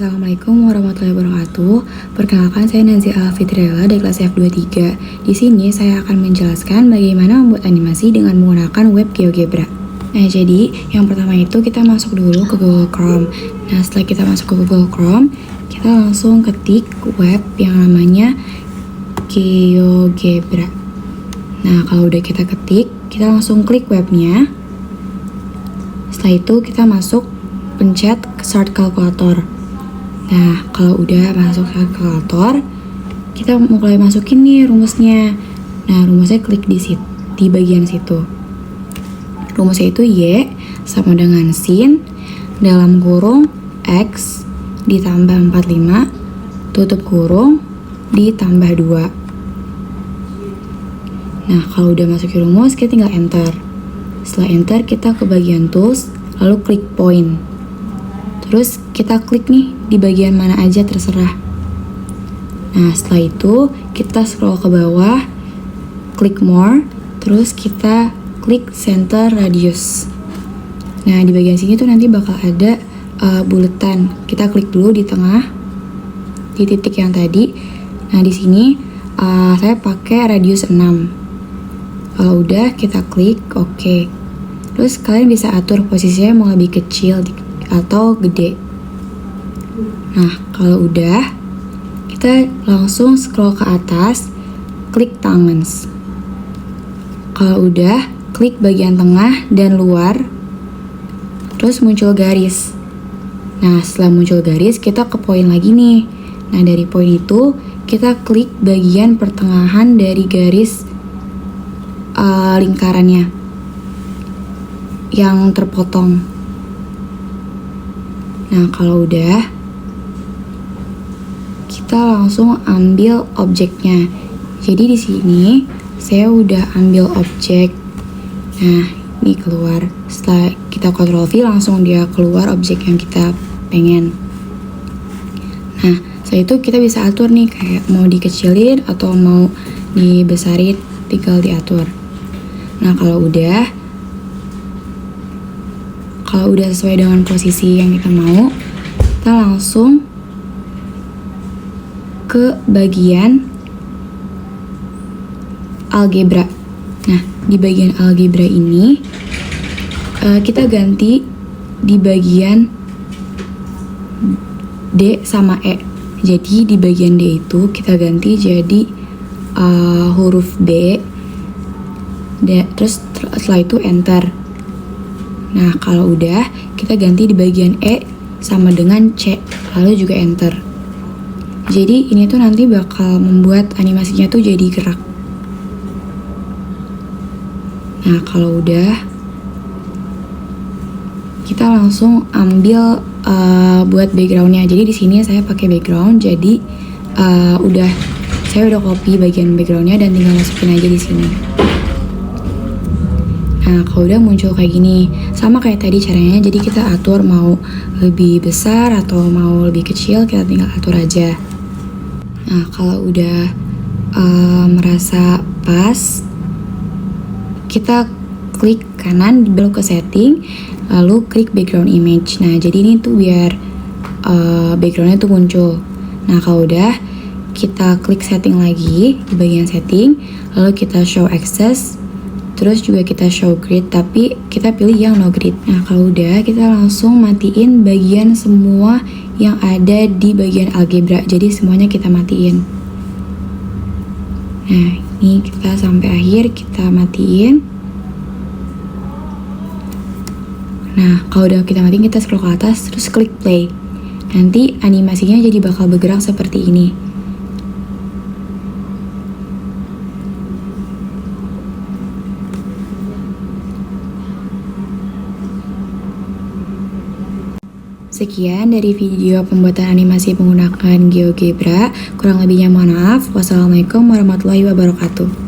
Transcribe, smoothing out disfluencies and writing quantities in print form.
Assalamualaikum warahmatullahi wabarakatuh. Perkenalkan, saya Nazia Alfitriela dari kelas F23. Di sini saya akan menjelaskan bagaimana membuat animasi dengan menggunakan web GeoGebra. Nah, jadi yang pertama itu kita masuk dulu ke Google Chrome. Nah, setelah kita masuk ke Google Chrome, kita langsung ketik web yang namanya GeoGebra. Nah, kalau udah kita ketik, kita langsung klik webnya. Setelah itu kita masuk, pencet Start Calculator. Nah, kalau udah masuk ke kalkulator, kita mulai masukin nih rumusnya. Nah, rumusnya klik di bagian situ. Rumusnya itu Y sama dengan sin dalam kurung X ditambah 45 tutup kurung ditambah 2. Nah, kalau udah masukin rumus, kita tinggal enter. Setelah enter, kita ke bagian tools, lalu klik point. Terus kita klik nih di bagian mana aja terserah. Nah, setelah itu kita scroll ke bawah, klik more, terus kita klik center radius. Nah, di bagian sini tuh nanti bakal ada buletan. Kita klik dulu di tengah, di titik yang tadi. Nah, di sini saya pakai radius 6. Kalau udah, kita klik OK. Terus kalian bisa atur posisinya mau lebih kecil atau gede. Nah, kalau udah, kita langsung scroll ke atas, klik tangan. Kalau udah, klik bagian tengah dan luar, terus muncul garis. Nah, setelah muncul garis, kita ke poin lagi nih. Nah, dari poin itu, kita klik bagian pertengahan dari garis lingkarannya yang terpotong. Nah, kalau udah, kita langsung ambil objeknya. Jadi di sini saya udah ambil objek. Nah, ini keluar. Setelah kita Ctrl V, langsung dia keluar objek yang kita pengen. Nah, setelah itu kita bisa atur nih, kayak mau dikecilin atau mau dibesarin, tinggal diatur. Nah, kalau udah sesuai dengan posisi yang kita mau, kita langsung ke bagian algebra. Nah, di bagian algebra ini kita ganti di bagian D sama E. Jadi di bagian D itu kita ganti jadi huruf B, terus setelah itu enter. Nah, kalau udah, kita ganti di bagian E sama dengan C, lalu juga enter. Jadi ini tuh nanti bakal membuat animasinya tuh jadi gerak. Nah, kalau udah, kita langsung ambil buat backgroundnya. Jadi di sini saya pakai background, jadi saya udah copy bagian backgroundnya dan tinggal masukin aja di sini. Nah, kalau udah muncul kayak gini, sama kayak tadi caranya. Jadi kita atur mau lebih besar atau mau lebih kecil, kita tinggal atur aja. Nah, kalau udah merasa pas, kita klik kanan, belok ke setting, lalu klik background image. Nah, jadi ini tuh biar backgroundnya tuh muncul. Nah, kalau udah, kita klik setting lagi di bagian setting, lalu kita show access, terus juga kita show grid, tapi kita pilih yang no grid. Nah, kalau udah, kita langsung matiin bagian semua yang ada di bagian algebra. Jadi semuanya kita matiin. Nah, ini kita sampai akhir, kita matiin. Nah, kalau udah kita matiin, kita scroll ke atas, terus klik play. Nanti animasinya jadi bakal bergerak seperti ini. Sekian dari video pembuatan animasi menggunakan GeoGebra. Kurang lebihnya mohon maaf. Wassalamualaikum warahmatullahi wabarakatuh.